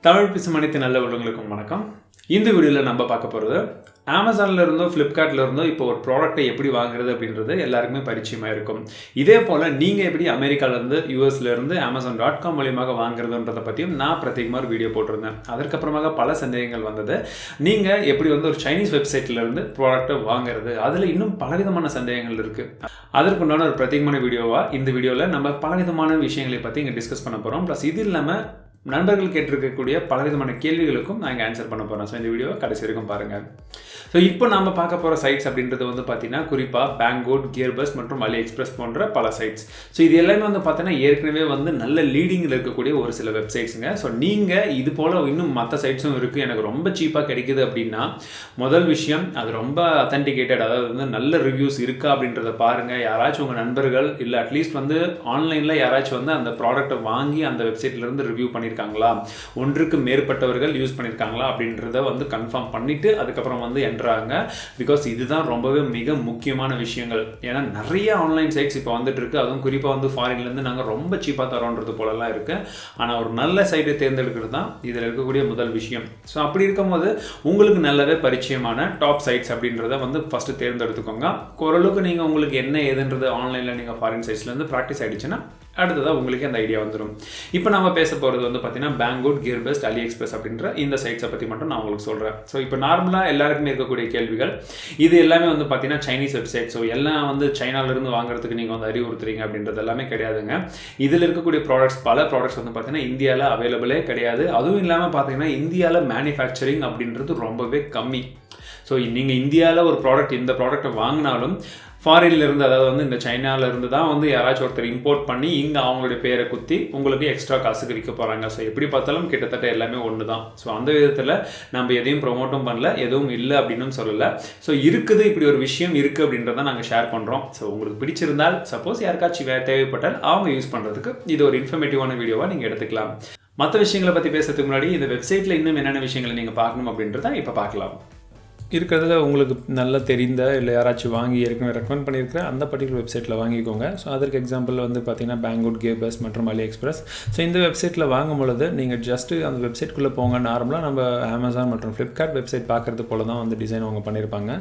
தமிழ் பேசும் அனைத்து நல்ல உள்ளவங்களுக்கும் வணக்கம். இந்த வீடியோவில் நம்ம பார்க்க போகிறது அமேசானில் இருந்தோ ஃப்ளிப்கார்ட்டில் இருந்தோ இப்போ ஒரு ப்ராடக்ட்டை எப்படி வாங்குறது அப்படின்றது எல்லாருக்குமே பரிச்சயமாக இருக்கும். இதே போல் நீங்கள் எப்படி அமெரிக்காவிலேருந்து யூஎஸ்லேருந்து Amazon.com மூலியமாக வாங்குறதுன்றதை பற்றியும் நான் பிரத்யேகமாக ஒரு வீடியோ போட்டிருந்தேன். அதற்கப்புறமாக பல சந்தேகங்கள் வந்தது. நீங்கள் எப்படி ஒரு சைனீஸ் வெப்சைட்லேருந்து ப்ராடக்ட்டை வாங்குறது, அதில் இன்னும் பலவிதமான சந்தேகங்கள் இருக்குது. அதற்குண்டான ஒரு பிரத்யேகமான வீடியோவாக இந்த வீடியோவில் நம்ம பலவிதமான விஷயங்களை பற்றி இங்கே டிஸ்கஸ் பண்ண போகிறோம். ப்ளஸ் இது இல்லாமல் நண்பர்கள் கேட்டிருக்கக்கூடிய பலவிதமான கேள்விகளுக்கும் நான் இங்கே ஆன்சர் பண்ண போகிறேன். ஸோ இந்த வீடியோவை கடைசி வரைக்கும் பாருங்கள். ஸோ இப்போ நம்ம பார்க்க போகிற சைட்ஸ் அப்படின்றது பார்த்தீங்கன்னா குறிப்பாக பேங்கோட், கியர்பஸ் மற்றும் அலி எக்ஸ்பிரஸ் போன்ற பல சைட்ஸ். ஸோ இது எல்லாமே பார்த்தீங்கன்னா ஏற்கனவே நல்ல லீடிங்கில் இருக்கக்கூடிய ஒரு சில வெப்சைட்ஸுங்க. ஸோ நீங்கள் இது போல் இன்னும் மற்ற சைட்ஸும் இருக்குது, எனக்கு ரொம்ப சீப்பாக கிடைக்குது அப்படின்னா முதல் விஷயம் அது ரொம்ப அத்தன்டிகேட்டட், அதாவது நல்ல ரிவ்யூஸ் இருக்கா அப்படின்றத பாருங்கள். யாராச்சும் உங்கள் நண்பர்கள் இல்லை அட்லீஸ்ட் ஆன்லைனில் யாராச்சும் அந்த ப்ராடக்ட்டை வாங்கி அந்த வெப்சைட்லேருந்து ரிவ்யூ பண்ணியிருக்காங்களா, ஒன்றுக்கு மேற்பட்டவர்கள் யூஸ் பண்ணியிருக்காங்களா அப்படின்றத கன்ஃபார்ம் பண்ணிவிட்டு அதுக்கப்புறம் என்றாங்க. பிகாஸ் இதுதான் ரொம்பவே மிக முக்கியமான விஷயங்கள். ஏன்னா நிறைய ஆன்லைன் சைட்ஸ் இப்போ வந்துட்டு இருக்கு, அதுவும் குறிப்பாக ஃபாரின்லேருந்து நாங்கள் ரொம்ப சீப்பாக தரோன்றது போலலாம் இருக்குது. ஆனால் ஒரு நல்ல சைட்டை தேர்ந்தெடுக்கிறது தான் இதில் இருக்கக்கூடிய முதல் விஷயம். ஸோ அப்படி இருக்கும்போது உங்களுக்கு நல்லாவே பரிச்சயமான டாப் சைட்ஸ் அப்படின்றத ஃபஸ்ட்டு தேர்ந்தெடுத்துக்கோங்க. ஓரளவுக்கு நீங்கள் உங்களுக்கு என்ன ஏதுன்றது ஆன்லைனில் நீங்கள் ஃபாரின் சைட்ஸ்லேருந்து ப்ராக்டிஸ் ஆகிடுச்சுன்னா அடுத்ததாக உங்களுக்கு அந்த ஐடியா வந்துடும். இப்போ நம்ம பேச போகிறது பார்த்தீங்கன்னா பேங்கோட், கியர்பஸ்ட், அலி எக்ஸ்பிரஸ் அப்படின்ற இந்த சைட்ஸை பற்றி மட்டும் நான் உங்களுக்கு சொல்கிறேன். ஸோ இப்போ நார்மலாக எல்லாருக்குமே இருக்கக்கூடிய கேள்விகள் இது எல்லாமே பார்த்தீங்கன்னா சைனீஸ் வெப்சைட். ஸோ எல்லாம் சைனாவிலிருந்து வாங்குறதுக்கு நீங்கள் அறிவுறுத்துறீங்க அப்படின்றது எல்லாமே கிடையாதுங்க. இதில் இருக்கக்கூடிய ப்ராடக்ட்ஸ் பல ப்ராடக்ட்ஸ் பார்த்தீங்கன்னா இந்தியாவில் அவைலபிளே கிடையாது. அதுவும் இல்லாமல் பார்த்தீங்கன்னா இந்தியாவில் மேனுஃபேக்சரிங் அப்படின்றது ரொம்பவே கம்மி. ஸோ நீங்கள் இந்தியாவில் ஒரு ப்ராடக்ட் இந்த ப்ராடக்ட்டை வாங்கினாலும் ஃபாரின்லேருந்து, அதாவது இந்த சைனாவிலேருந்து தான் யாராச்சும் ஒருத்தர் இம்போர்ட் பண்ணி இங்கே அவங்களுடைய பேரை குத்தி உங்களுக்கு எக்ஸ்ட்ரா காசுக்கு விற்க போகிறாங்க. ஸோ எப்படி பார்த்தாலும் கிட்டத்தட்ட எல்லாமே ஒன்று தான். ஸோ அந்த விதத்தில் நம்ம எதையும் ப்ரொமோட்டும் பண்ணல, எதுவும் இல்லை அப்படின்னு சொல்லலை. ஸோ இருக்குது, இப்படி ஒரு விஷயம் இருக்குது அப்படின்றத நாங்கள் ஷேர் பண்ணுறோம். ஸோ உங்களுக்கு பிடிச்சிருந்தால், சப்போஸ் யாருக்காச்சும் தேவைப்பட்டால் அவங்க யூஸ் பண்ணுறதுக்கு இது ஒரு இன்ஃபர்மேட்டிவான வீடியோவாக நீங்கள் எடுத்துக்கலாம். மற்ற விஷயங்களை பற்றி பேசுறதுக்கு முன்னாடி இந்த வெப்சைட்டில் இன்னும் என்னென்ன விஷயங்களை நீங்கள் பார்க்கணும் அப்படின்றத இப்போ பார்க்கலாம். இருக்கிறதுல உங்களுக்கு நல்லா தெரிந்த இல்லை யாராச்சும் வாங்கி ஏற்கனவே ரெக்கமெண்ட் பண்ணியிருக்கிற அந்த பர்டிகுலர் வெப்சைட்டில் வாங்கிக்கோங்க. ஸோ அதற்கு எக்ஸாம்பிள் பார்த்தீங்கன்னா பேங்கோட், கியர்பஸ் மற்றும் அலி எக்ஸ்பிரஸ். ஸோ இந்த வெப்சைட்டில் வாங்கும் பொழுது நீங்கள் ஜஸ்ட்டு அந்த வெப்சைட்குள்ளே போங்க. நார்மலாக நம்ம அமேசான் மற்றும் ஃப்ளிப்கார்ட் வெப்சைட் பார்க்குறது போல தான் டிசைன் அவங்க பண்ணியிருப்பாங்க.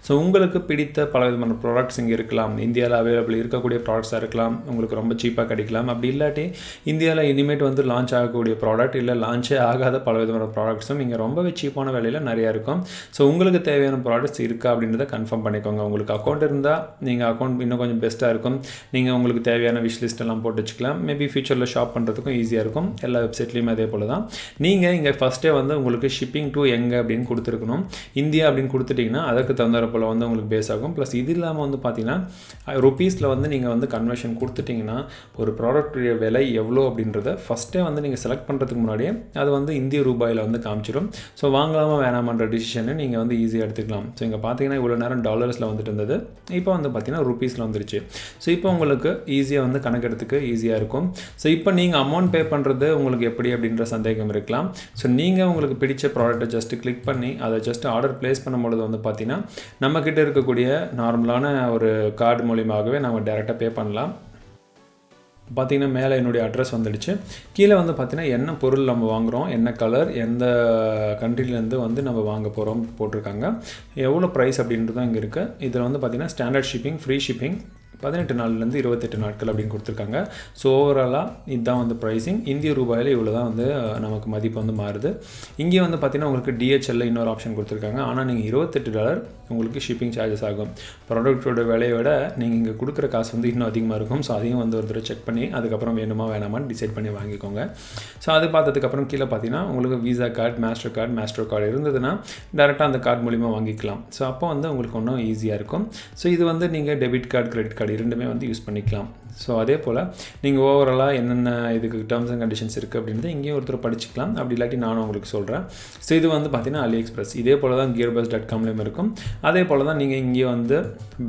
ஸோ உங்களுக்கு பிடித்த பல விதமான ப்ராடக்ட்ஸ் இங்கே இருக்கலாம். இந்தியாவில் அவைலபிள் இருக்கக்கூடிய ப்ராடக்ட்ஸாக இருக்கலாம், உங்களுக்கு ரொம்ப சீப்பாக கிடைக்கலாம். அப்படி இல்லாட்டி இந்தியாவில் இனிமேட் லான்ச் ஆகக்கூடிய ப்ராடக்ட் இல்லை லான்ச்சே ஆகாத பல விதமான ப்ராடக்ட்ஸும் இங்கே ரொம்பவே சீப்பான விலையில் நிறையா இருக்கும். ஸோ உங்களுக்கு தேவையான ப்ராடக்ட்ஸ் இருக்கா அப்படின்றத கன்ஃபார்ம் பண்ணிக்கோங்க. உங்களுக்கு அக்கௌண்ட் இருந்தால் நீங்கள் அக்கௌண்ட் இன்னும் கொஞ்சம் பெஸ்ட்டாக இருக்கும். நீங்கள் உங்களுக்கு தேவையான விஷ் லிஸ்ட் எல்லாம் போட்டு வச்சுக்கலாம். மேபி ஃபியூச்சரில் ஷாப் பண்ணுறதுக்கும் ஈஸியாக இருக்கும். எல்லா வெப்சைட்லேயுமே அதே போல் தான். நீங்கள் இங்கே ஃபஸ்ட்டே உங்களுக்கு ஷிப்பிங் டு எங்கே அப்படின்னு கொடுத்துருக்கணும். இந்தியா அப்படின்னு கொடுத்துட்டிங்கன்னா அதுக்கு தகுந்த போல் உங்களுக்கு பேஸ் ஆகும். ப்ளஸ் இது இல்லாமல் பார்த்தீங்கன்னா ருப்பீஸில் நீங்கள் கன்வர்ஷன் கொடுத்துட்டிங்கன்னா ஒரு ப்ராடக்ட்டுடைய விலை எவ்வளோ அப்படின்றத ஃபஸ்ட்டே நீங்கள் செலக்ட் பண்ணுறதுக்கு முன்னாடியே அது இந்திய ரூபாயில் காமிச்சிடும். ஸோ வாங்கலாமா வேணாமன்ற டிசிஷனை நீங்கள் ஈஸியாக எடுத்துக்கலாம். ஸோ இங்கே பார்த்தீங்கன்னா இவ்வளோ நேரம் டாலர்ஸில் இருந்தது, இப்போ பார்த்தீங்கன்னா ருப்பீஸில் வந்துருச்சு. ஸோ இப்போ உங்களுக்கு ஈஸியாக கணக்கெடுத்துக்கு ஈஸியாக இருக்கும். ஸோ இப்போ நீங்கள் அமௌண்ட் பே பண்ணுறது உங்களுக்கு எப்படி அப்படின்ற சந்தேகம் இருக்கலாம். ஸோ நீங்கள் உங்களுக்கு பிடிச்ச ப்ராடக்ட்டை ஜஸ்ட்டு கிளிக் பண்ணி அதை ஜஸ்ட் ஆர்டர் ப்ளேஸ் பண்ணும்பொழுது பார்த்தீங்கன்னா நம்மக்கிட்ட இருக்கக்கூடிய நார்மலான ஒரு கார்டு மூலியமாகவே நம்ம டேரெக்டாக பே பண்ணலாம். பார்த்திங்கன்னா மேலே என்னுடைய அட்ரஸ் வந்துடுச்சு. கீழே பார்த்திங்கன்னா என்ன பொருள் நம்ம வாங்குகிறோம், என்ன கலர், எந்த கண்ட்ரிலேருந்து நம்ம வாங்க போகிறோம் போட்டிருக்காங்க, எவ்வளோ ப்ரைஸ் அப்படின்றதும் இங்கே இருக்குது. இதில் பார்த்திங்கன்னா ஸ்டாண்டர்ட் ஷிப்பிங், ஃப்ரீ ஷிப்பிங் 18 நாள்லேருந்து 28 நாட்கள் அப்படின்னு கொடுத்துருக்காங்க. ஸோ ஓவராலாக இதுதான் ப்ரைஸிங். இந்திய ரூபாயில் இவ்வளோ தான் நமக்கு மதிப்பு மாறுது. இங்கே பார்த்திங்கன்னா உங்களுக்கு டிஹெச்எல்ல இன்னொரு ஆப்ஷன் கொடுத்துருக்காங்க. ஆனால் நீங்கள் $28 உங்களுக்கு ஷிப்பிங் சார்ஜஸ் ஆகும். ப்ராடக்ட்டோட விலையை விட நீங்கள் இங்கே கொடுக்குற காசு இன்னும் அதிகமாக இருக்கும். ஸோ அதையும் ஒரு தடவை செக் பண்ணி அதுக்கப்புறம் வேணுமா வேணாமான்னு டிசைட் பண்ணி வாங்கிக்கோங்க. ஸோ அது பார்த்ததுக்கப்புறம் கீழே பார்த்தீங்கன்னா உங்களுக்கு விசா கார்டு, மாஸ்டர் கார்டு இருந்ததுன்னா டேரெக்டாக அந்த கார்டு மூலிமா வாங்கிக்கலாம். ஸோ அப்போ உங்களுக்கு இன்னும் ஈஸியாக இருக்கும். ஸோ இது நீங்கள் டெபிட் கார்டு, கிரெடிட் கார்டு இரண்டுமே யூஸ் பண்ணிக்கலாம். ஸோ அதே போல் நீங்கள் ஓவராலாக என்னென்ன இதுக்கு டேர்ம்ஸ் அண்ட் கண்டிஷன்ஸ் இருக்குது அப்படின்றத இங்கேயும் ஒருத்தர் படிச்சுக்கலாம். அப்படி இல்லாட்டி நானும் உங்களுக்கு சொல்கிறேன். ஸோ இது பார்த்தீங்கன்னா அலி எக்ஸ்பிரஸ். இதே போல் தான் கியர்பஸ்.comலேயும் இருக்கும். அதே போல் தான் நீங்கள் இங்கே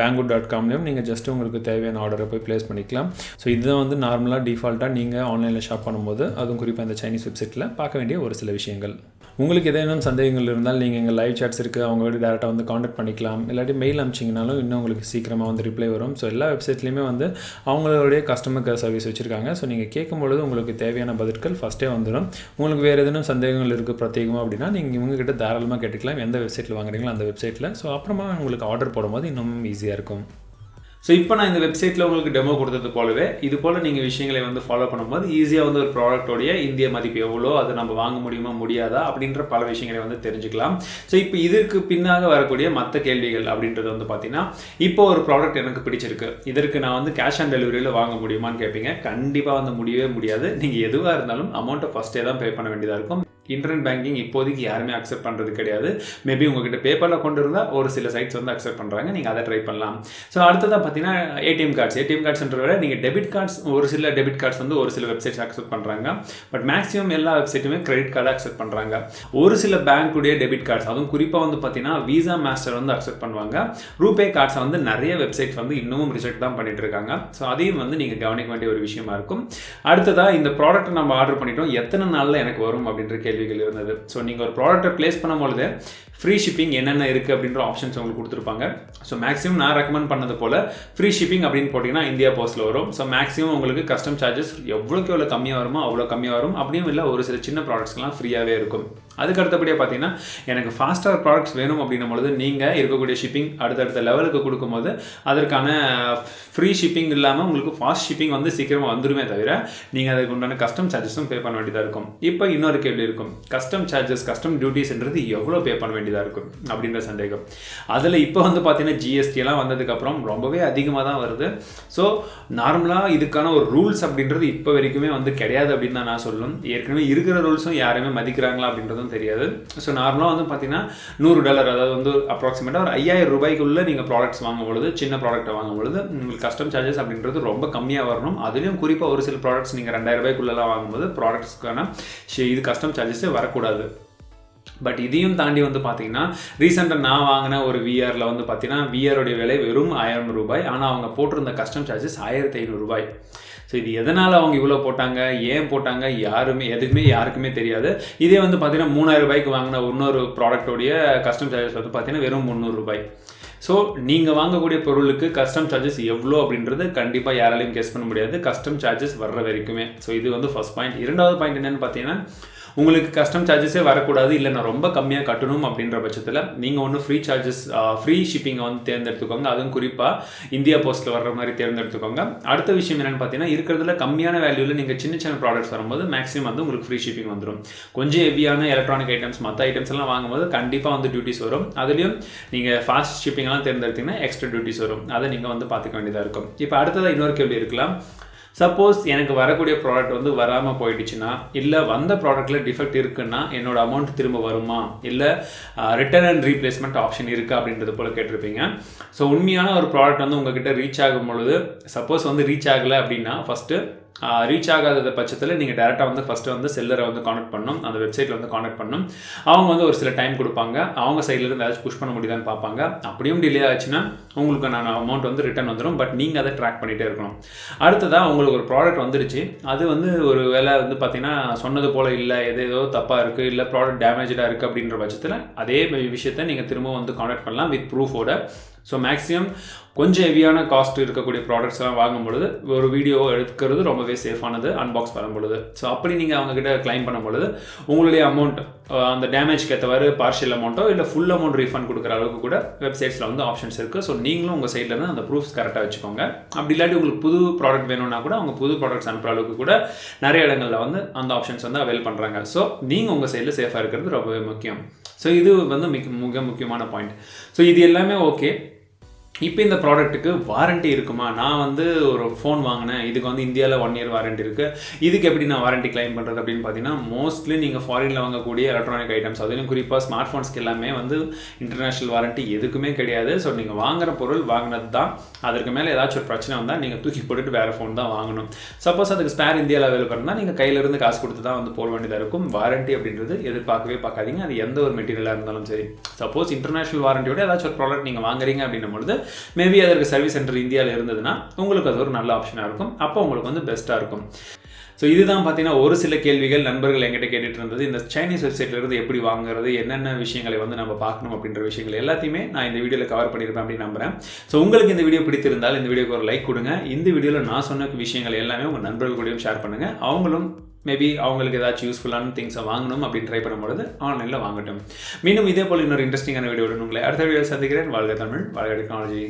பேங்கோட்.comலேயும் நீங்கள் ஜஸ்ட் உங்களுக்கு தேவையான ஆர்டரை போய் ப்ளேஸ் பண்ணிக்கலாம். ஸோ இதுதான் நார்மலாக டிஃபால்ட்டாக நீங்கள் ஆன்லைனில் ஷாப் பண்ணும்போது, அதுவும் குறிப்பாக இந்த சைனீஸ் வெப்சைட்டில் பார்க்க வேண்டிய ஒரு சில விஷயங்கள். உங்களுக்கு ஏதேனும் சந்தேகங்கள் இருந்தால் நீங்கள் எங்கள் லைவ் சாட்ஸ் இருக்குது அவங்களோட டேரெக்டாக வந்து காண்டாக்ட் பண்ணிக்கலாம். இல்லாட்டி மெயில் அனுப்பிச்சிங்கனாலும் இன்னும் உங்களுக்கு சீக்கிரமாக வந்து ரிப்ளை வரும். ஸோ எல்லா வெப்சைட்லேயுமே வந்து அவங்களுடைய கஸ்டமர் கேர் சர்வீஸ் வச்சுருக்காங்க. ஸோ நீங்கள் கேட்கும்பொழுது உங்களுக்கு தேவையான பதில்கள் ஃபஸ்ட்டே வந்துடும். உங்களுக்கு வேறு ஏதேனும் சந்தேகங்கள் இருக்குது பிரத்யேகமாக அப்படின்னா நீங்கள் இவங்ககிட்ட தாராளமாக கேட்டுக்கலாம். எந்த வெப்சைட்டில் வாங்குறீங்களோ அந்த வெப்சைட்டில். ஸோ அப்புறமா உங்களுக்கு ஆர்டர் போடும்போது இன்னும் ஈஸியாக இருக்கும். ஸோ இப்போ நான் இந்த வெப்சைட்டில் உங்களுக்கு டெமோ கொடுத்தது போலவே இது போல் நீங்கள் விஷயங்களை வந்து ஃபாலோ பண்ணும்போது ஈஸியாக வந்து ஒரு ப்ராடக்டோடைய இந்திய மதிப்பு எவ்வளோ, அதை நம்ம வாங்க முடியுமா முடியாதா அப்படின்ற பல விஷயங்களை வந்து தெரிஞ்சுக்கலாம். ஸோ இப்போ இதுக்கு பின்னாக வரக்கூடிய மற்ற கேள்விகள் அப்படின்றது வந்து பார்த்தீங்கன்னா, இப்போ ஒரு ப்ராடக்ட் எனக்கு பிடிச்சிருக்கு, இதற்கு நான் வந்து கேஷ் ஆன் டெலிவரியில் வாங்க முடியுமான்னு கேட்பீங்க. கண்டிப்பாக வந்து முடியவே முடியாது. நீங்கள் எதுவாக இருந்தாலும் அமௌண்ட்டை ஃபஸ்ட்டே தான் பே பண்ண வேண்டியதாக இருக்கும். இன்டர்நெட் பேங்கிங் இப்போதைக்கு யாருமே அக்செப்ட் பண்ணுறது கிடையாது. மேபி உங்ககிட்ட பேப்பரில் கொண்டு இருந்தால் ஒரு சில சைட்ஸ் வந்து அக்செப்ட் பண்ணுறாங்க. நீங்கள் அதை ட்ரை பண்ணலாம். ஸோ அடுத்ததாக பார்த்தீங்கன்னா ஏடிஎம் கார்ட்ஸ்ன்றத விட நீங்கள் டெபிட் கார்ட்ஸ், ஒரு சில டெபிட் கார்ட்ஸ் வந்து ஒரு சில வெப்சைட்ஸ் அக்செப்ட் பண்ணுறாங்க. பட் மேக்ஸிமம் எல்லா வெப்சைட்டுமே கிரெடிட் கார்டை அக்செப்ட் பண்ணுறாங்க. ஒரு சில பேங்க்குடைய டெபிட் கார்ட்ஸ், அதுவும் குறிப்பாக வந்து பார்த்தீங்கன்னா விசா மாஸ்டர் வந்து அக்செப்ட் பண்ணுவாங்க. ரூபே கார்ட்ஸை வந்து நிறைய வெப்சைட்ஸ் வந்து இன்னமும் ரிஜெக்ட் தான் பண்ணிட்டு இருக்காங்க. ஸோ அதையும் வந்து நீங்கள் கவனிக்க வேண்டிய ஒரு விஷயமா இருக்கும். அடுத்ததாக இந்த ப்ராடக்ட்டை நம்ம ஆர்டர் பண்ணிட்டோம், எத்தனை நாளில் எனக்கு வரும் அப்படின்ற கேள்விகள் இருந்தது. ஸோ நீங்கள் ஒரு ப்ராடக்ட்டை ப்ளேஸ் பண்ணும்பொழுது ஃப்ரீ ஷிப்பிங் என்னென்ன இருக்குது அப்படின்ற ஆப்ஷன்ஸ் உங்களுக்கு கொடுத்துருப்பாங்க. ஸோ மேக்ஸிமம் நான் ரெக்கமெண்ட் பண்ணது போல் ஃப்ரீ ஷிப்பிங் அப்படின்னு போட்டிங்கன்னா இந்தியா போஸ்ட்டில் வரும். ஸோ மேக்ஸிமம் உங்களுக்கு கஸ்டம் சார்ஜஸ் எவ்வளோக்கு எவ்வளோ கம்மியாக வருமோ அவ்வளோ கம்மியாக வரும். அப்படியும் இல்லை ஒரு சில சின்ன ப்ராடக்ட்ஸ்லாம் ஃப்ரீயாகவே இருக்கும். அதுக்கு அடுத்தபடியாக பார்த்தீங்கன்னா எனக்கு ஃபாஸ்ட்டாக ப்ராடக்ட்ஸ் வேணும் அப்படின்னும் பொழுது நீங்கள் இருக்கக்கூடிய ஷிப்பிங் அடுத்தடுத்த லெவலுக்கு கொடுக்கும்போது அதற்கான ஃப்ரீ ஷிப்பிங் இல்லாமல் உங்களுக்கு ஃபாஸ்ட் ஷிப்பிங் வந்து சீக்கிரமாக வந்துடுமே தவிர நீங்கள் அதுக்கு உண்டான கஸ்டம் சார்ஜஸும் பே பண்ண வேண்டியதாக இருக்கும். இப்போ இன்னொரு கேள்வி இருக்கும், கஸ்டம் சார்ஜஸ் கஸ்டம் டியூட்டிஸ்ன்றது எவ்வளோ பே பண்ண வேண்டியதாக இருக்கும் அப்படின்ற சந்தேகம். அதில் இப்போ வந்து பார்த்தீங்கன்னா ஜிஎஸ்டி எல்லாம் வந்ததுக்கப்புறம் ரொம்பவே அதிகமாக தான் வருது. ஸோ நார்மலாக இதுக்கான ஒரு ரூல்ஸ் அப்படின்றது இப்போ வரைக்குமே வந்து கிடையாது அப்படின்னு தான் நான் சொல்லணும். ஏற்கனவே இருக்கிற ரூல்ஸும் யாருமே மதிக்கிறாங்களா அப்படின்றதும் தெரியாது. ஸோ நார்மலாக வந்து பார்த்தீங்கன்னா $100, அதாவது வந்து அப்ராக்சிமேட்டாக ஒரு 5000 ரூபாய்க்குள்ளே நீங்கள் ப்ராடக்ட்ஸ் வாங்கும்பொழுது, சின்ன ப்ராடக்ட்டை வாங்கும்பொழுது உங்களுக்கு கஸ்டம் சார்ஜஸ் அப்படின்றது ரொம்ப கம்மியாக வரணும். அதுலேயும் குறிப்பாக ஒரு சில ப்ராடக்ட்ஸ் நீங்கள் 2000 ரூபாய்க்குள்ளெல்லாம் வாங்கும்போது ப்ராடக்ட்ஸ்க்கான இது கஸ்டம் சார்ஜஸே வரக்கூடாது. பட் இதையும் தாண்டி வந்து பார்த்தீங்கன்னா ரீசெண்டாக நான் வாங்கின ஒரு விஆரில் வந்து பார்த்தீங்கன்னா விஆருடைய விலை வெறும் 1000 ரூபாய். ஆனால் அவங்க போட்டிருந்த கஸ்டம் சார்ஜஸ் 1500 ரூபாய். ஸோ இது எதனால் அவங்க இவ்வளோ போட்டாங்க, ஏன் போட்டாங்க, யாருக்குமே தெரியாது. இதே வந்து பார்த்தீங்கன்னா 3000 ரூபாய்க்கு வாங்கின இன்னொரு ப்ராடக்டோடைய கஸ்டம் சார்ஜஸ் வந்து பார்த்தீங்கன்னா வெறும் 300 ரூபாய். ஸோ நீங்கள் வாங்கக்கூடிய பொருளுக்கு கஸ்டம் சார்ஜஸ் எவ்வளோ அப்படின்றது கண்டிப்பாக யாராலையும் கெஸ் பண்ண முடியாது, கஸ்டம் சார்ஜஸ் வர்ற வரைக்குமே. ஸோ இது வந்து ஃபர்ஸ்ட் பாயிண்ட். இரண்டாவது பாயிண்ட் என்னென்னு பார்த்தீங்கன்னா, உங்களுக்கு கஸ்டம் சார்ஜஸே வரக்கூடாது, இல்லை நான் ரொம்ப கம்மியாக கட்டணும் அப்படின்ற பட்சத்தில் நீங்கள் ஒன்று ஃப்ரீ ஷிப்பிங்கை வந்து தேர்ந்தெடுத்துக்கோங்க. அதுவும் குறிப்பாக இந்தியா போஸ்ட்டில் வர்ற மாதிரி தேர்ந்தெடுத்துக்கோங்க. அடுத்த விஷயம் என்னென்னு பார்த்தீங்கன்னா, இருக்கிறதுல கம்மியான வேல்யூவில் நீங்கள் சின்ன ப்ராடக்ட்ஸ் வரும்போது மேக்ஸிமம் வந்து உங்களுக்கு ஃப்ரீ ஷிப்பிங் வந்துடும். கொஞ்சம் ஹெவியான எலக்ட்ரானிக் ஐட்டம்ஸ், மற்ற ஐட்டம்ஸ் எல்லாம் வாங்கும்போது கண்டிப்பாக வந்து டியூட்டிஸ் வரும். அதுலேயும் நீங்கள் ஃபாஸ்ட் ஷிப்பிங்லாம் தேர்ந்தெடுத்தீங்கன்னா எக்ஸ்ட்ரா டியூட்டிஸ் வரும். அதை நீங்கள் வந்து பார்த்துக்க வேண்டியதாக இருக்கும். இப்போ அடுத்ததாக இன்னொரு கேள்வி இருக்கலாம், சப்போஸ் எனக்கு வரக்கூடிய ப்ராடக்ட் வந்து வராமல் போயிடுச்சுன்னா, இல்லை வந்த ப்ராடக்ட்டில் டிஃபெக்ட் இருக்குன்னா என்னோட அமௌண்ட் திரும்ப வருமா, இல்லை ரிட்டர்ன் அண்ட் ரீப்ளேஸ்மெண்ட் ஆப்ஷன் இருக்குது அப்படின்றது போல் கேட்டிருப்பீங்க. ஸோ உண்மையான ஒரு ப்ராடக்ட் வந்து உங்ககிட்ட ரீச் ஆகும் பொழுது, சப்போஸ் வந்து ரீச் ஆகலை அப்படின்னா ஃபஸ்ட்டு ரீச் ஆகாத பட்சத்தில் நீங்கள் டேரெக்டாக வந்து ஃபஸ்ட்டு வந்து செல்லரை வந்து கான்டாக்ட் பண்ணணும், அந்த வெப்சைட்டில் வந்து கான்டாக்ட் பண்ணணும். அவங்க வந்து ஒரு சில டைம் கொடுப்பாங்க, அவங்க சைட்லேருந்து ஏதாச்சும் புஷ் பண்ண முடியுதான்னு பார்ப்பாங்க. அப்படியும் டிலே ஆச்சுன்னா உங்களுக்கு நான் அமௌண்ட் வந்து ரிட்டர்ன் வந்துடும். பட் நீங்கள் அதை ட்ராக் பண்ணிகிட்டே இருக்கணும். அடுத்ததாக உங்களுக்கு ஒரு ப்ராடக்ட் வந்துருச்சு, அது வந்து ஒரு வேலை வந்து பார்த்தீங்கன்னா சொன்னது போல் இல்லை, ஏதோ தப்பாக இருக்குது, இல்லை ப்ராடக்ட் டேமேஜாக இருக்குது அப்படின்ற பட்சத்தில் அதே விஷயத்தை நீங்கள் திரும்ப வந்து கான்டாக்ட் பண்ணலாம் வித் ப்ரூஃபோட. ஸோ மேக்ஸிமம் கொஞ்சம் ஹெவியான காஸ்ட் இருக்கக்கூடிய ப்ராடக்ட்ஸ்லாம் வாங்கும்பொழுது ஒரு வீடியோ எடுக்கிறது ரொம்பவே சேஃபானது அன்பாக்ஸ் வரும்பொழுது. ஸோ அப்படி நீங்கள் அவங்ககிட்ட கிளைம் பண்ணும்பொழுது உங்களுடைய அமௌண்ட் அந்த டேமேஜ்க்கு ஏற்றவாறு பார்ஷியல் அமௌண்ட்டோ இல்லை ஃபுல் அமௌண்ட் ரீஃபண்ட் கொடுக்குற அளவுக்கு கூட வெப்சைட்ஸில் வந்து ஆப்ஷன்ஸ் இருக்குது. ஸோ நீங்களும் உங்கள் சைட்லேருந்து அந்த ப்ரூஃப்ஸ் கரெக்டாக வச்சுக்கோங்க. அப்படி இல்லாட்டி உங்களுக்கு புது ப்ராடக்ட் வேணும்னா கூட அவங்க புது ப்ராடக்ட்ஸ் அனுப்புகிற அளவுக்கு கூட நிறைய இடங்களில் வந்து அந்த ஆப்ஷன்ஸ் வந்து அவைல் பண்ணுறாங்க. ஸோ நீங்கள் உங்கள் சைடில் சேஃபாக இருக்கிறது ரொம்பவே முக்கியம். ஸோ இது வந்து மிக முக்கியமான பாயிண்ட். ஸோ இது எல்லாமே ஓகே. இப்போ இந்த ப்ராடக்ட்டுக்கு வாரண்ட்டி இருக்குமா? நான் வந்து ஒரு ஃபோன் வாங்கினேன், இதுக்கு வந்து இந்தியாவில் 1 year வாரண்ட்டி இருக்குது, இதுக்கு எப்படி நான் வாரண்ட்டி கிளைம் பண்ணுறது அப்படின்னு பார்த்தீங்கன்னா, மோஸ்ட்லி நீங்கள் ஃபாரினில் வாங்கக்கூடிய எலக்ட்ரானிக் ஐட்டம்ஸ், அதுவும் குறிப்பாக ஸ்மார்ட் ஃபோன்ஸ்க்கு எல்லாமே வந்து இன்டர்நேஷ்னல் வாரண்ட்டி எதுக்குமே கிடையாது. ஸோ நீங்கள் வாங்குகிற பொருள் வாங்கினது தான், அதற்கு மேலே ஏதாச்சும் ஒரு பிரச்சனை வந்தால் நீங்கள் தூக்கி போட்டுட்டு வேறு ஃபோன் தான் வாங்கணும். சப்போஸ் அதுக்கு ஸ்பேர் இந்தியாவில் அவைலபிள் இருந்தால் நீங்கள் கையிலேருந்து காசு கொடுத்து தான் வந்து போட வேண்டியதாக இருக்கும். வாரண்ட்டி அப்படின்றது பார்க்காதீங்க, அது எந்த ஒரு மெட்டீரியலாக இருந்தாலும் சரி. சப்போஸ் இன்டர்நேஷ்னல் வாரண்ட்டியோட ஏதாச்சும் ஒரு ப்ராடக்ட் நீங்கள் வாங்குறீங்க அப்படின்னும் பொழுது மேபி அதற்கு சர்வீஸ் சென்டர் இந்தியாவில் இருந்ததுன்னா உங்களுக்கு அது ஒரு நல்ல ஆப்ஷனாக இருக்கும். அப்போ உங்களுக்கு வந்து பெஸ்ட்டாக இருக்கும். ஸோ இதுதான் பார்த்தீங்கன்னா ஒரு சில கேள்விகள் நண்பர்கள் என்கிட்ட கேட்டுட்டு இருந்தது. இந்த சைனீஸ் வெப்சைட்லேருந்து எப்படி வாங்குறது, என்னென்ன விஷயங்களை வந்து நம்ம பார்க்கணும் அப்படின்ற விஷயங்கள் எல்லாத்தையுமே நான் இந்த வீடியோவில் கவர் பண்ணியிருப்பேன் அப்படின்னு நம்புகிறேன். ஸோ உங்களுக்கு இந்த வீடியோ பிடித்திருந்தால் இந்த வீடியோக்கு ஒரு லைக் கொடுங்க. இந்த வீடியோவில் நான் சொன்ன விஷயங்கள் எல்லாமே உங்கள் நண்பர்கள் கூடயும் ஷேர் பண்ணுங்கள். அவங்களும் மேபி அவங்களுக்கு ஏதாச்சும் யூஸ்ஃபுல்லான திங்ஸை வாங்கணும் அப்படின்னு ட்ரை பண்ணும்பொழுது ஆன்லைனில் வாங்கட்டும். மீண்டும் இதே போல் இன்னொரு இன்ட்ரெஸ்டிங்கான வீடியோவுடன் உங்களை அடுத்த வீடியோ சந்திக்கிறேன். வாழ்க தமிழ், வாழ்க டெக்னாலஜி.